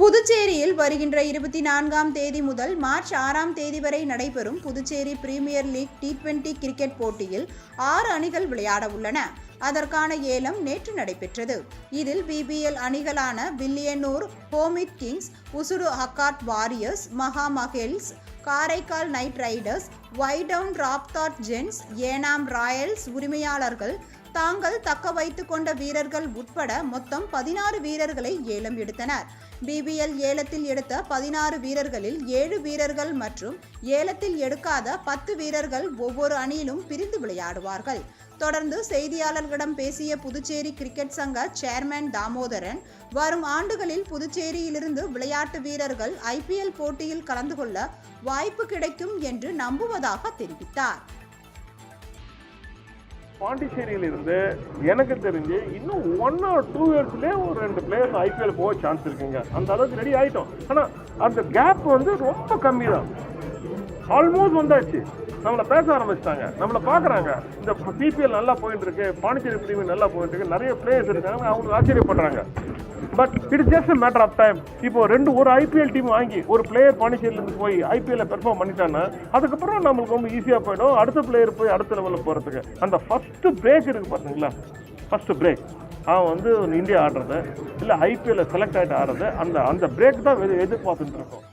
புதுச்சேரியில் வருகின்ற 24ஆம் தேதி முதல் மார்ச் 6ஆம் தேதி வரை நடைபெறும் Puducherry premier league T20 cricket போட்டியில் 6 அணிகள் விளையாட உள்ளன. அதற்கான ஏலம் நேற்று நடைபெற்றது. இதில் BBL அணிகளான வில்லியனூர் ஹோமிட் கிங்ஸ், உசுறு ஹக்காட் வாரியர்ஸ், மகா மஹெல்ஸ், காரைக்கால் நைட் ரைடர்ஸ், வைடவுன் ராப்தாட் ஜென்ஸ், ஏனாம் ராயல்ஸ் உரிமையாளர்கள் தாங்கள் தக்க வைத்துக் கொண்ட வீரர்கள் உட்பட மொத்தம் 16 வீரர்களை ஏலம் எடுத்தனர். BBL ஏலத்தில் எடுத்த 16 வீரர்களில் 7 வீரர்கள் மற்றும் ஏலத்தில் எடுக்காத 10 வீரர்கள் ஒவ்வொரு அணியிலும் பிரிந்து விளையாடுவார்கள். தொடர்ந்து செய்தியாளர்களிடம் பேசிய புதுச்சேரி கிரிக்கெட் சங்க சேர்மன் தாமோதரன், வரும் ஆண்டுகளில் புதுச்சேரியிலிருந்து விளையாட்டு வீரர்கள் IPL போட்டியில் கலந்து கொள்ள வாய்ப்பு கிடைக்கும் என்று நம்புவதாக தெரிவித்தார். பாண்டிச்சேரியிலிருந்து எனக்கு தெரிஞ்சு இன்னும் 1 or 2 இயர்ஸ்லேயே ஒரு 2 பிளேயர்ஸ் IPL போக சான்ஸ் இருக்குங்க. அந்த அளவுக்கு ரெடி ஆகிட்டோம். ஆனால் அந்த கேப் ரொம்ப கம்மி தான். ஆல்மோஸ்ட் வந்தாச்சு. நம்மளை பேச ஆரம்பிச்சிட்டாங்க, நம்மளை பார்க்குறாங்க. இந்த PPL நல்லா போயிட்டு இருக்கு, பாண்டிச்சேரி பிரீமியர் நல்லா போயிட்டு இருக்கு, நிறைய பிளேயர்ஸ் இருக்காங்க, அவங்க ஆச்சரியப்படுறாங்க. But it is just matter of time. இப்போ ஒரு IPL டீம் வாங்கி ஒரு பிளேயர் பாண்டிச்சேரியிலேருந்து போய் IPL பெர்ஃபார்ம் பண்ணிட்டாங்கன்னா அதுக்கப்புறம் நம்மளுக்கு ரொம்ப ஈஸியாக போயிடும் அடுத்த பிளேயர் போய் அடுத்த லெவலில் போகிறதுக்கு. அந்த ஃபஸ்ட்டு பிரேக் இருக்குது பார்த்தீங்களா, ஃபஸ்ட்டு பிரேக் அவன் இந்தியா ஆடுறது இல்லை IPL செலக்ட் ஆகிட்டு ஆடுறது, அந்த பிரேக் தான் எதிர்பார்த்துட்டு இருக்கோம்.